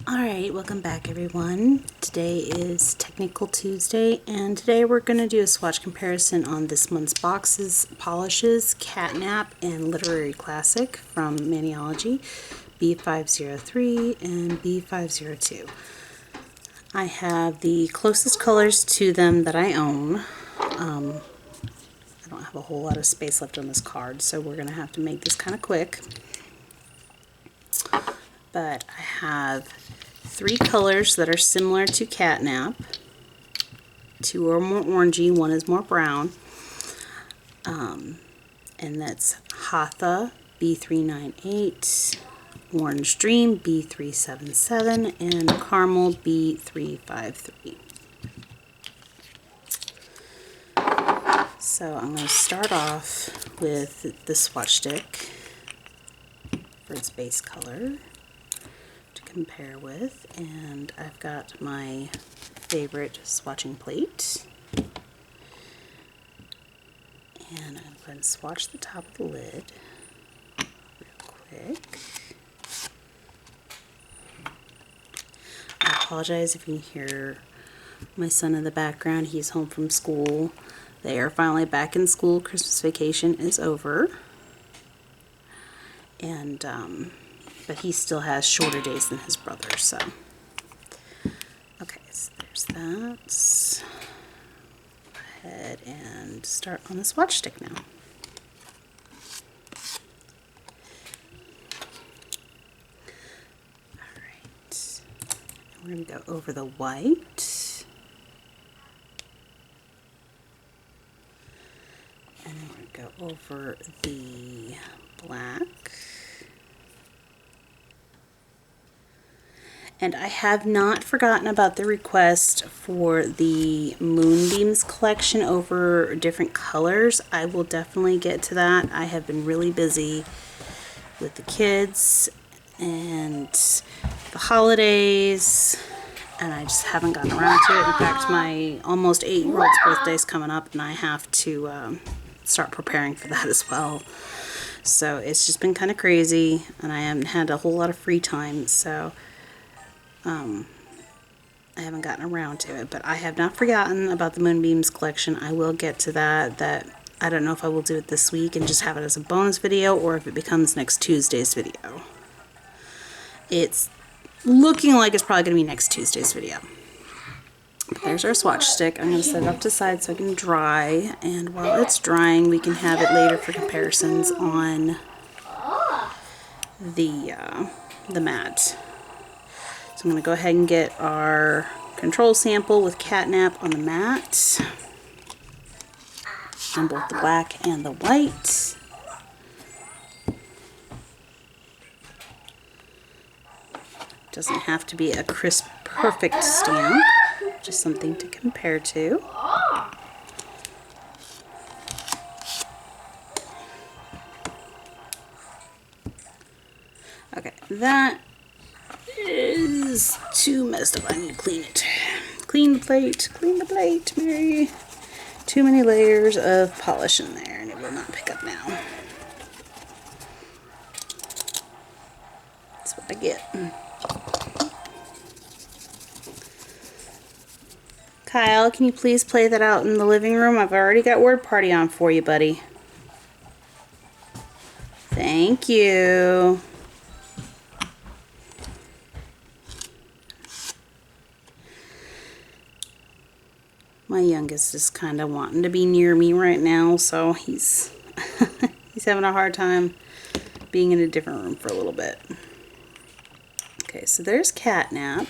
Alright, welcome back everyone. Today is Technical Tuesday, and today we're going to do a swatch comparison on this month's boxes, polishes, Catnap, and Literary Classic from Maniology, B503 and B502. I have the closest colors to them that I own. I don't have a whole lot of space left on this card, so we're going to have to make this kind of quick. But I have 3 colors that are similar to Catnap. 2 are more orangey, 1 is more brown. And that's Hatha B398, Orange Dream B377, and Caramel B353. So I'm going to start off with the swatch stick for its base color to compare with, and I've got my favorite swatching plate, and I'm going to swatch the top of the lid real quick. I apologize if you hear my son in the background. He's home from school. They are finally back in school. Christmas vacation is over, and but he still has shorter days than his brother, so. Okay, so there's that. Go ahead and start on the swatch stick now. Alright, we're going to go over the white. And then we're going to go over the black. And I have not forgotten about the request for the Moonbeams collection over different colors. I will definitely get to that. I have been really busy with the kids and the holidays, and I just haven't gotten around to it. In fact, my almost 8-year-old's birthday is coming up, and I have to start preparing for that as well. So it's just been kind of crazy, and I haven't had a whole lot of free time, so I haven't gotten around to it. But I have not forgotten about the Moonbeams collection. I will get to that. I don't know if I will do it this week and just have it as a bonus video, or if it becomes next Tuesday's video. It's looking like it's probably going to be next Tuesday's video. There's our swatch stick. I'm going to set it off to the side so it can dry, and while it's drying we can have it later for comparisons on the mat. So I'm going to go ahead and get our control sample with Catnap on the mat, on both the black and the white. Doesn't have to be a crisp, perfect stamp, just something to compare to. Okay, that is too messed up. I need to clean it. Clean the plate, Mary. Too many layers of polish in there, and it will not pick up now. That's what I get. Kyle, can you please play that out in the living room? I've already got Word Party on for you, buddy. Thank you. My youngest is kind of wanting to be near me right now, so he's he's having a hard time being in a different room for a little bit. Okay, so there's Catnap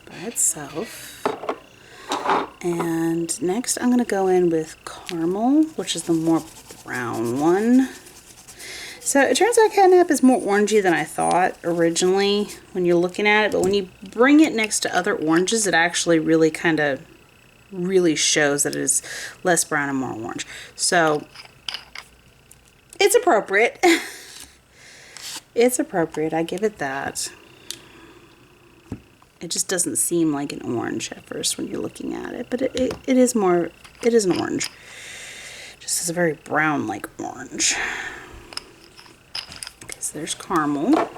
by itself. And next I'm going to go in with Caramel, which is the more brown one. So it turns out Catnap is more orangey than I thought originally when you're looking at it, but when you bring it next to other oranges, it actually really kind of shows that it is less brown and more orange. So it's appropriate. It's appropriate, I give it that. It just doesn't seem like an orange at first when you're looking at it, but it is more, it is an orange. Just is a very brown like orange. Okay, so there's Caramel.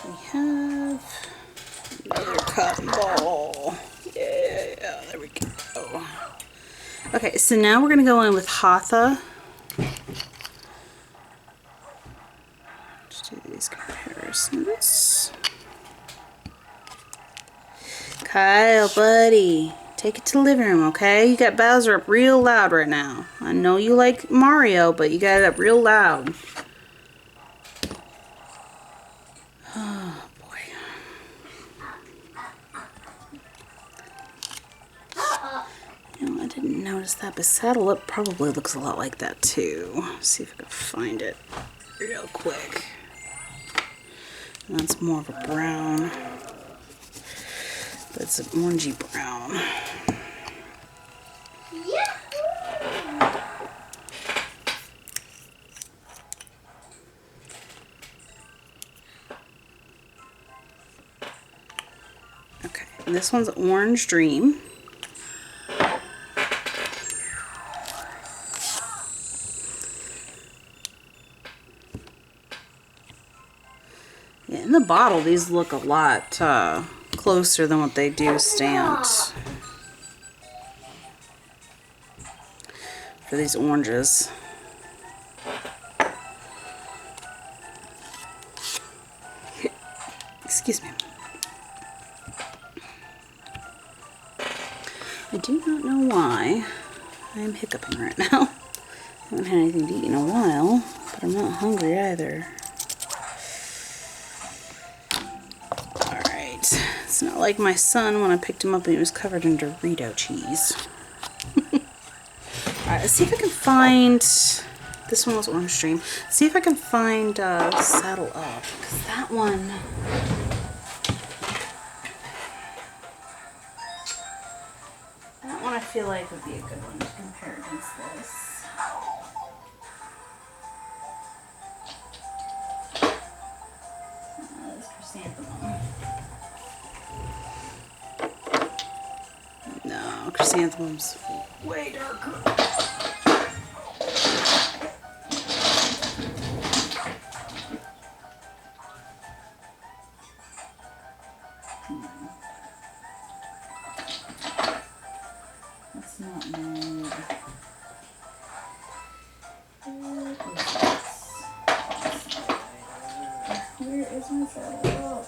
We have another cotton ball. Yeah, there we go. Okay, so now we're going to go in with Hatha. Let's do these comparisons. Kyle, buddy, take it to the living room, okay? You got Bowser up real loud right now. I know you like Mario, but you got it up real loud. Oh, boy. You know, I didn't notice that, but Saddle Up probably looks a lot like that, too. Let's see if I can find it real quick. That's more of a brown. But it's an orangey brown. Okay, and this one's Orange Dream. Yeah, in the bottle, these look a lot closer than what they do stamped for these oranges. Excuse me. I do not know why I'm hiccuping right now. I haven't had anything to eat in a while, but I'm not hungry either. Alright, it's not like my son when I picked him up and he was covered in Dorito cheese. Alright, let's see if I can find... This one was Orange Dream. See if I can find Saddle Up, because that one... That one I feel like would be a good one to compare against this. This chrysanthemum. No, chrysanthemum's way darker. That's not nude. Where is my Saddle Up?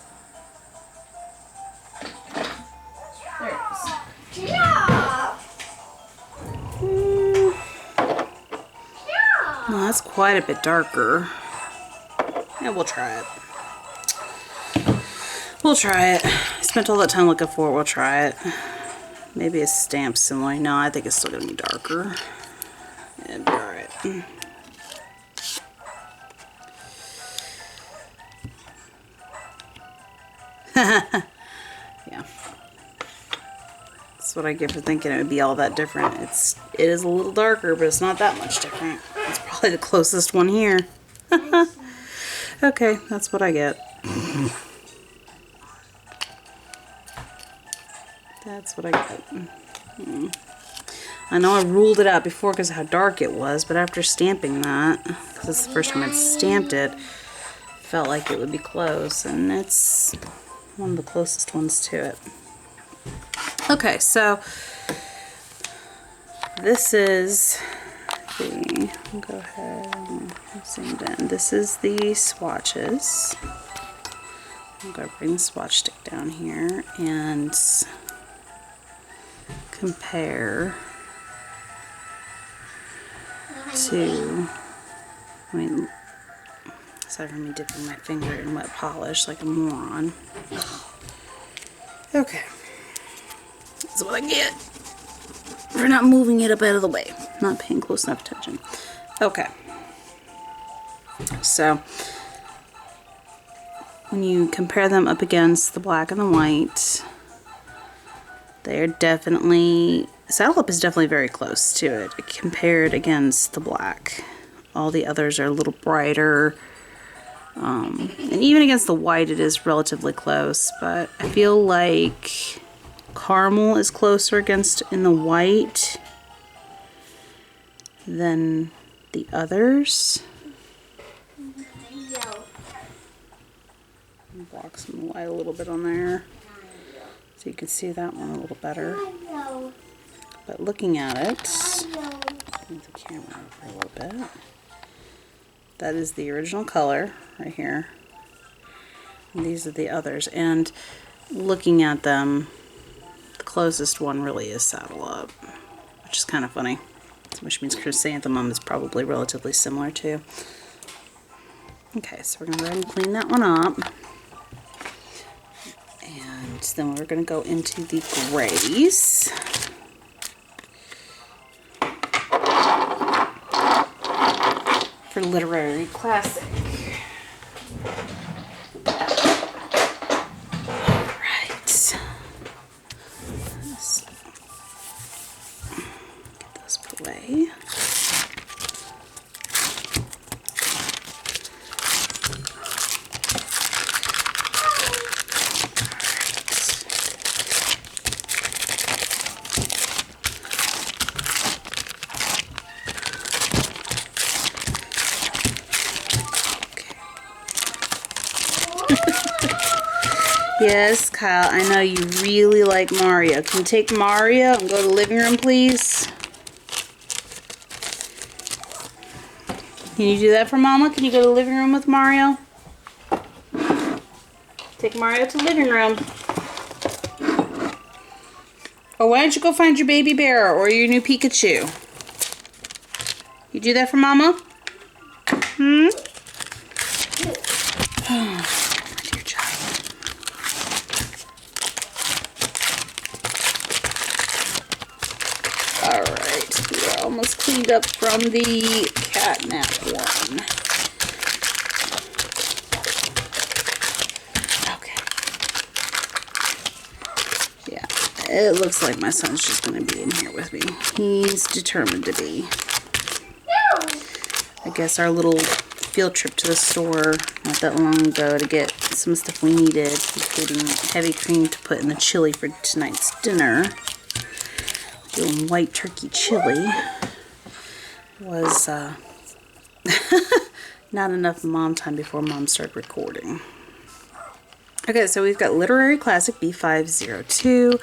There it is. Yeah. No, that's quite a bit darker. Yeah, we'll try it. We'll try it. I spent all that time looking for it. We'll try it. Maybe a stamp similar. No, I think it's still going to be darker. It'll be alright. Yeah. That's what I get for thinking it would be all that different. It is a little darker, but it's not that much different. It's probably the closest one here. Okay, that's what I get. That's what I get. I know I ruled it out before because of how dark it was, but after stamping that, because it's the first time I'd stamped it, felt like it would be close, and it's one of the closest ones to it. Okay, so this is the, I'll go ahead and zoom in. This is the swatches. I'm going to bring the swatch stick down here and compare to, I mean, aside from me dipping my finger in wet polish like a moron. Okay. That's what I get for not moving it up out of the way. Not paying close enough attention. Okay. So, when you compare them up against the black and the white, they're definitely, Saddle Up is definitely very close to it compared against the black. All the others are a little brighter. And even against the white it is relatively close, but I feel like Caramel is closer against in the white than the others. block some light a little bit on there so you can see that one a little better. But looking at it, move the camera over a little bit. That is the original color right here. And these are the others. And looking at them, the closest one really is Saddle Up, which is kind of funny. Which means chrysanthemum is probably relatively similar too. Okay, so we're going to go ahead and clean that one up. And then we're going to go into the grays. For Literary Classic. Alright. Let's get those put away. Yes, Kyle, I know you really like Mario. Can you take Mario and go to the living room, please? Can you do that for Mama? Can you go to the living room with Mario? Take Mario to the living room. Or why don't you go find your baby bear or your new Pikachu? You do that for Mama? Hmm? Alright, we're almost cleaned up from the catnap one. Okay. Yeah, it looks like my son's just going to be in here with me. He's determined to be. I guess our little field trip to the store not that long ago to get some stuff we needed, including heavy cream to put in the chili for tonight's dinner. Doing white turkey chili was not enough mom time before Mom started recording. Okay, so we've got Literary Classic B502,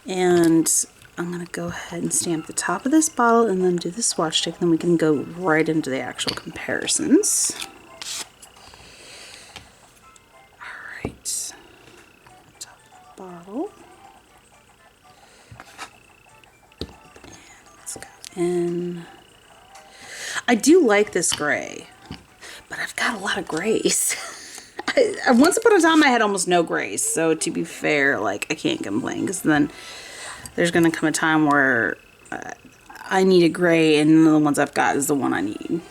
and I'm going to go ahead and stamp the top of this bottle and then do the swatch stick, and then we can go right into the actual comparisons. Alright, top of the bottle. And I do like this gray, but I've got a lot of grays. Once upon a time I had almost no grays, so to be fair, like, I can't complain, because then there's going to come a time where I need a gray and the ones I've got is the one I need.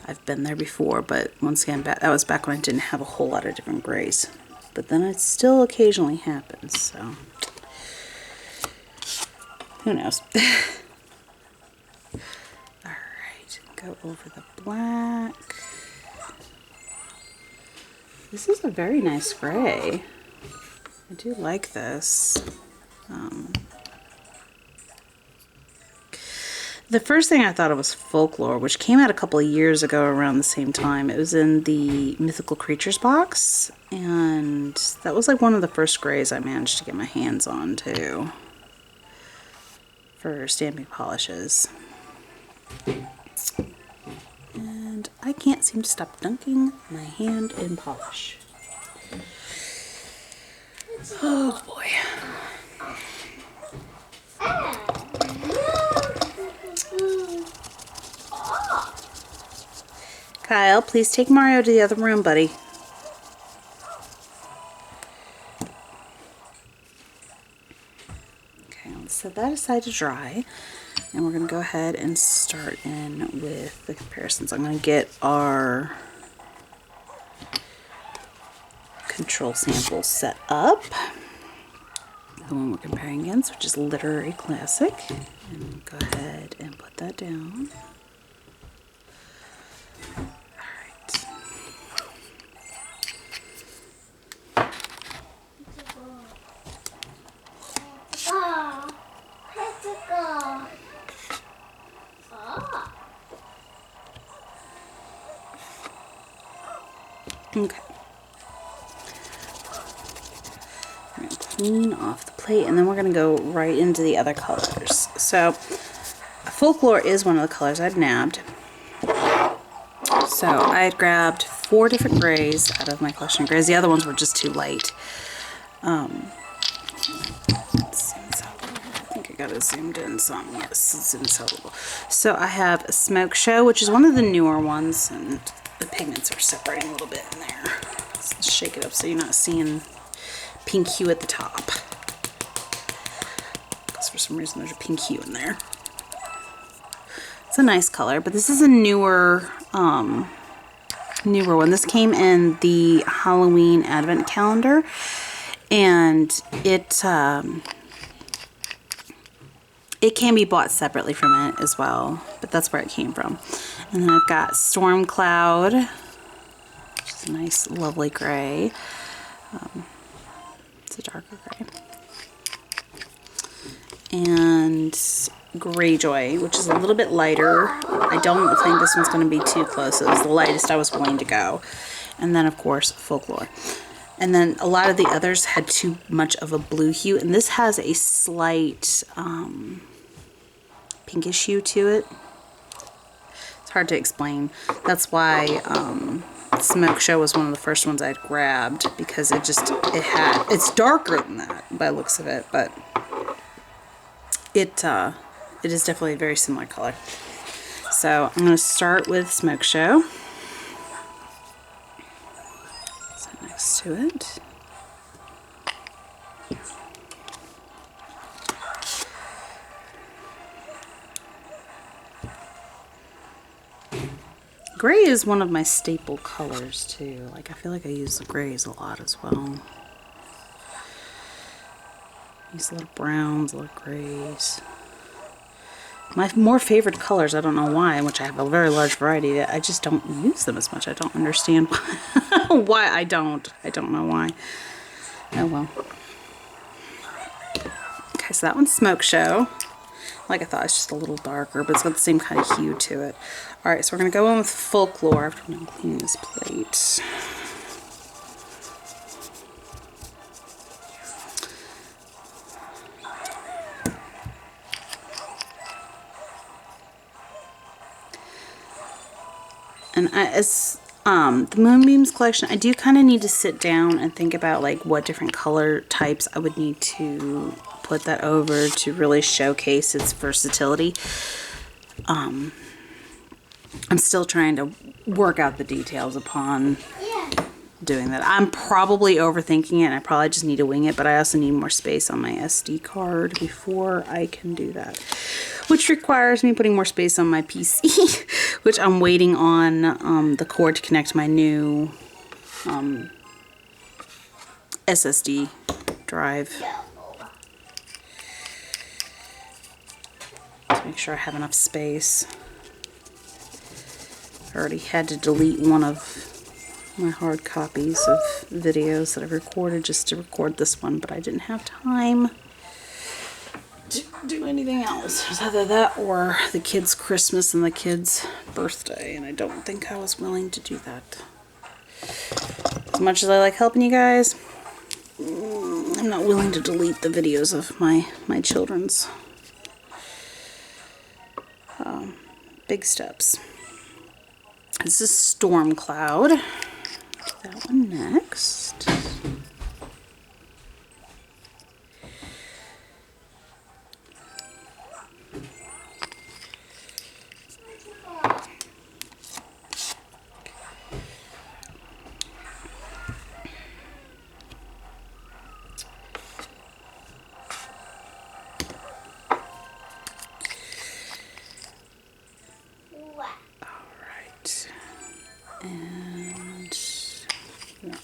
I've been there before, but once again, that was back when I didn't have a whole lot of different grays. But then it still occasionally happens, so who knows? Alright, go over the black. This is a very nice gray. I do like this. The first thing I thought of was Folklore, which came out a couple of years ago around the same time. It was in the Mythical Creatures box, and that was like one of the first grays I managed to get my hands on too, for stamping polishes. And I can't seem to stop dunking my hand in polish. Oh boy. Kyle, please take Mario to the other room, buddy. Okay, let's set that aside to dry. And we're going to go ahead and start in with the comparisons. I'm going to get our control sample set up. The one we're comparing against, which is Literary Classic. And go ahead and put that down. Alright. Okay. I'm gonna clean off the plate, and then we're gonna go right into the other colors. So, Folklore is one of the colors I'd nabbed. So I had grabbed 4 different grays out of my collection of grays. The other ones were just too light. Let's zoom this out a little. I think I got it zoomed in some. Yes, it zooms out a little. So I have a Smoke Show, which is one of the newer ones, and the pigments are separating a little bit in there. So let's shake it up so you're not seeing pink hue at the top. Because for some reason there's a pink hue in there. It's a nice color, but this is a newer one. This came in the Halloween Advent Calendar, and it can be bought separately from it as well, but that's where it came from. And then I've got Storm Cloud, which is a nice, lovely gray. It's a darker gray. And Greyjoy, which is a little bit lighter. I don't think this one's going to be too close. It was the lightest I was willing to go. And then, of course, Folklore. And then a lot of the others had too much of a blue hue, and this has a slight pinkish hue to it. It's hard to explain. That's why Smoke Show was one of the first ones I'd grabbed, because it's darker than that by the looks of it, but it is definitely a very similar color. So I'm going to start with Smoke Show. So next to it. Gray is one of my staple colors too. Like, I feel like I use the grays a lot as well. These little browns, little grays. My more favorite colors, I don't know why, which I have a very large variety, I just don't use them as much. I don't understand why I don't. I don't know why. Oh well. Okay, so that one's Smoke Show. Like I thought, it's just a little darker, but it's got the same kind of hue to it. Alright, so we're going to go in with Folklore after I'm cleaning this plate. And as the Moonbeams collection, I do kind of need to sit down and think about like what different color types I would need to put that over to really showcase its versatility. I'm still trying to work out the details upon doing that. I'm probably overthinking it, and I probably just need to wing it, but I also need more space on my SD card before I can do that, which requires me putting more space on my PC, which I'm waiting on the cord to connect to my new SSD drive. To make sure I have enough space. I already had to delete one of my hard copies of videos that I've recorded just to record this one, but I didn't have time to do anything else. It was either that or the kids' Christmas and the kids' birthday, and I don't think I was willing to do that. As much as I like helping you guys, I'm not willing to delete the videos of my children's big steps. This is Storm Cloud. Do that one next.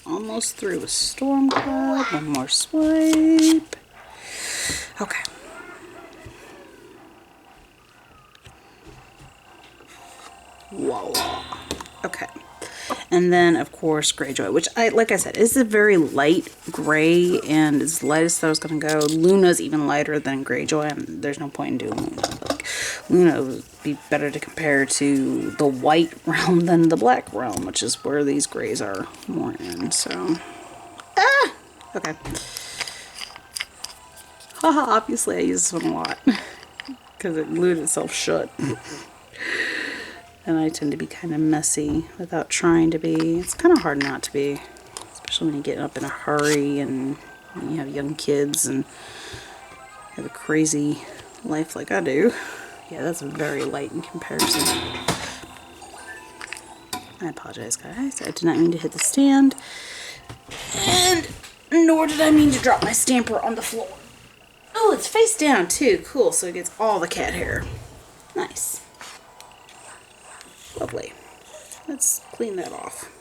Almost through with Storm Cloud. One more swipe. Okay. Voila. Okay. And then, of course, Greyjoy, which, like I said, is a very light gray, and it's the lightest that I was going to go. Luna's even lighter than Greyjoy, and there's no point in doing Luna. Like, Luna would be better to compare to the white realm than the black realm, which is where these grays are more in, so. Ah! Okay. Haha, obviously I use this one a lot because it glued itself shut. And I tend to be kind of messy without trying to be. It's kind of hard not to be, especially when you get up in a hurry and you have young kids and have a crazy life like I do. Yeah, that's very light in comparison. I apologize, guys. I did not mean to hit the stand. And nor did I mean to drop my stamper on the floor. Oh, it's face down too. Cool, so it gets all the cat hair. Nice. Lovely. Let's clean that off.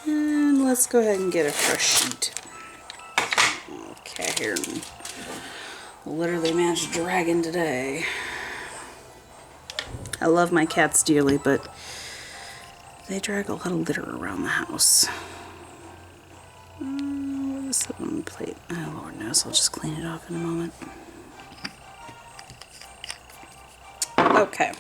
And let's go ahead and get a fresh sheet. Oh, cat hair. Literally managed to drag in today. I love my cats dearly, but they drag a lot of litter around the house. What is that on the plate? Oh, Lord knows. I'll just clean it off in a moment. Okay.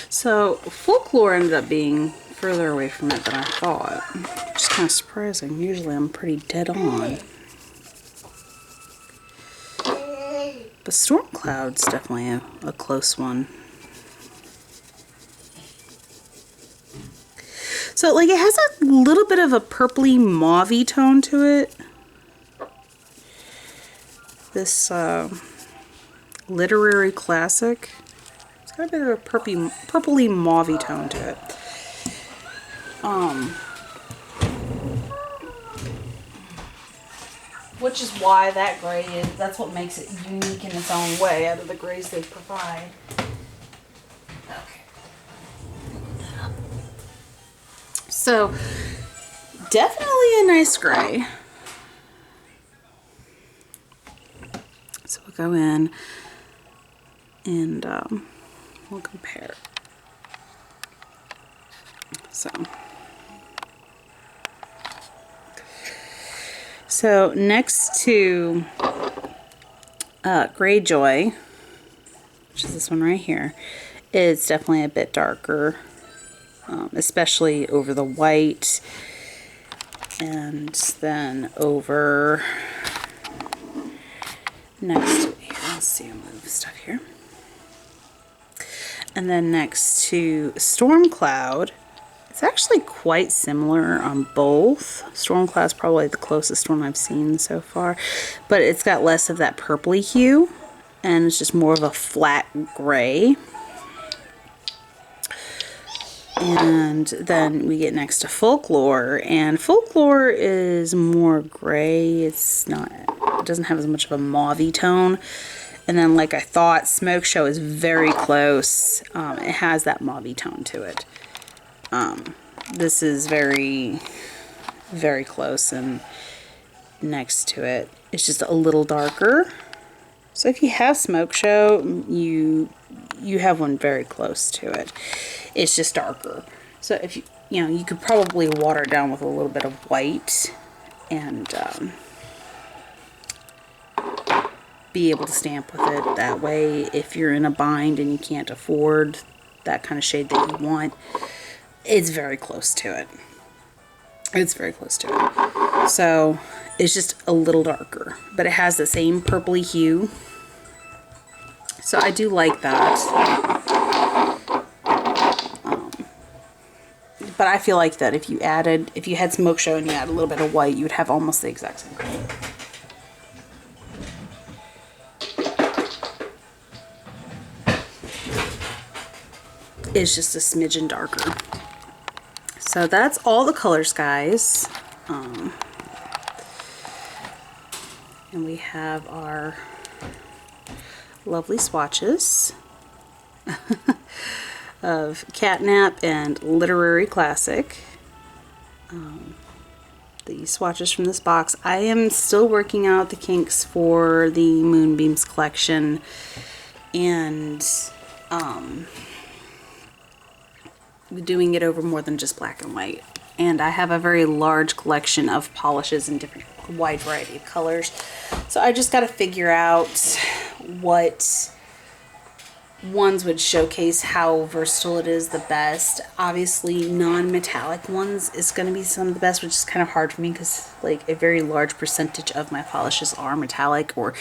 So, folklore ended up being further away from it than I thought. Which is kind of surprising. Usually I'm pretty dead on. But Storm Cloud's definitely a close one. So, like, it has a little bit of a purpley mauvey tone to it. This literary classic. It's got a bit of a purpley mauvey tone to it. Which is why that gray is, that's what makes it unique in its own way out of the grays they provide. Okay. So, definitely a nice gray. So we'll go in and we'll compare. So next to Greyjoy, which is this one right here, it's definitely a bit darker, especially over the white, and then over next to here. Let's see, I'll move stuff here. And then next to Stormcloud, it's actually quite similar on both. Stormcloud's probably the closest one I've seen so far, but it's got less of that purpley hue, and it's just more of a flat gray. And then we get next to Folklore, and Folklore is more gray. It doesn't have as much of a mauvey tone. And then, like I thought, Smoke Show is very close. It has that mauvey tone to it. This is very, very close, and next to it, it's just a little darker. So if you have Smoke Show, you have one very close to it. It's just darker. So if you could probably water it down with a little bit of white and be able to stamp with it that way if you're in a bind and you can't afford that kind of shade that you want. It's very close to it. It's very close to it. So it's just a little darker, but it has the same purpley hue. So I do like that. But I feel like that if you had Smoke Show and you add a little bit of white, you would have almost the exact same color. It's just a smidgen darker. So that's all the colors, guys. And we have our lovely swatches of Catnap and Literary Classic. The swatches from this box. I am still working out the kinks for the Moonbeams collection, and doing it over more than just black and white. And I have a very large collection of polishes in different wide variety of colors. So I just got to figure out what ones would showcase how versatile it is the best. Obviously non-metallic ones is going to be some of the best, which is kind of hard for me because like a very large percentage of my polishes are metallic or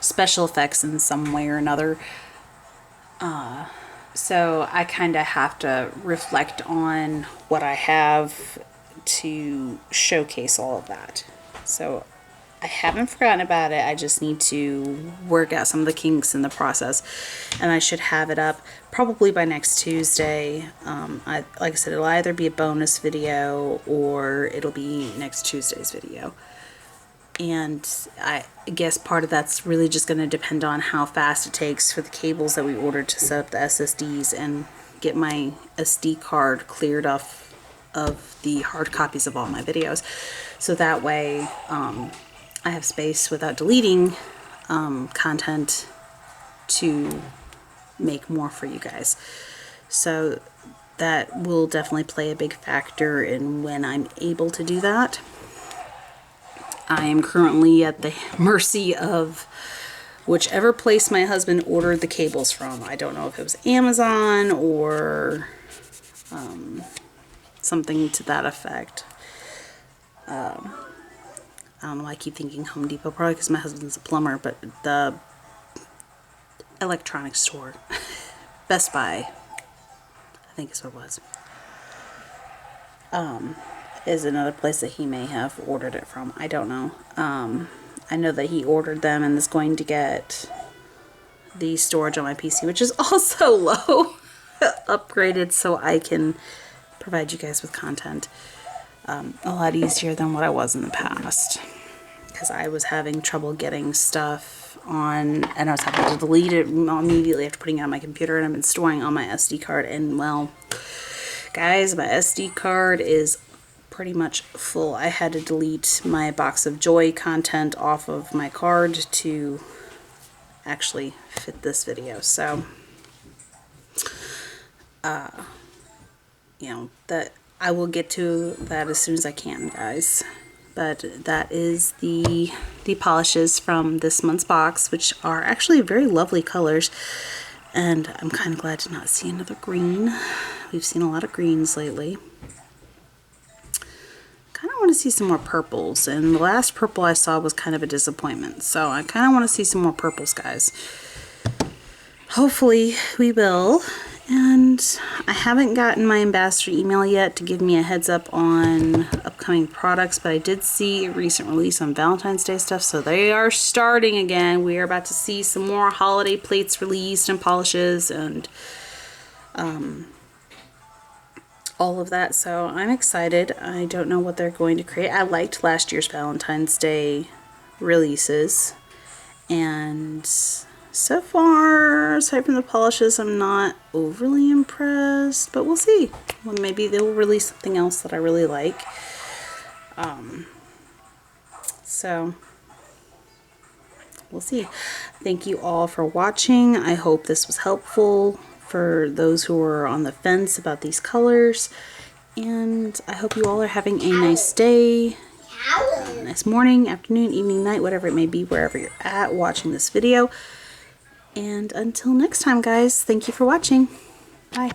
special effects in some way or another. So I kind of have to reflect on what I have to showcase all of that. So I haven't forgotten about it. I just need to work out some of the kinks in the process, and I should have it up probably by next Tuesday. Like I said, it'll either be a bonus video or it'll be next Tuesday's video. And I guess part of that's really just going to depend on how fast it takes for the cables that we ordered to set up the SSDs and get my SD card cleared off of the hard copies of all my videos. So that way I have space without deleting content to make more for you guys. So that will definitely play a big factor in when I'm able to do that. I am currently at the mercy of whichever place my husband ordered the cables from. I don't know if it was Amazon or something to that effect. I don't know why I keep thinking Home Depot, probably because my husband's a plumber, but the electronics store, Best Buy, I think is what it was, is another place that he may have ordered it from. I don't know. I know that he ordered them and is going to get the storage on my PC, which is also low, upgraded so I can provide you guys with content a lot easier than what I was in the past, because I was having trouble getting stuff on, and I was having to delete it immediately after putting it on my computer, and I've been storing on my SD card, and well, guys, my SD card is pretty much full. I had to delete my box of Joy content off of my card to actually fit this video. So you know, that I will get to that as soon as I can, guys. But that is the polishes from this month's box, which are actually very lovely colors, and I'm kind of glad to not see another green. We've seen a lot of greens lately. Kind of want to see some more purples, and the last purple I saw was kind of a disappointment, so I kind of want to see some more purples, guys. Hopefully we will. And I haven't gotten my ambassador email yet to give me a heads up on upcoming products, but I did see a recent release on Valentine's Day stuff, so they are starting again. We are about to see some more holiday plates released and polishes and all of that, so I'm excited. I don't know what they're going to create. I liked last year's Valentine's Day releases, and so far, aside from the polishes, I'm not overly impressed, but we'll see. Well, maybe they'll release something else that I really like. So we'll see. Thank you all for watching. I hope this was helpful for those who are on the fence about these colors, and I hope you all are having a nice day, nice morning, afternoon, evening, night, whatever it may be, wherever you're at watching this video. And until next time, guys, thank you for watching. Bye.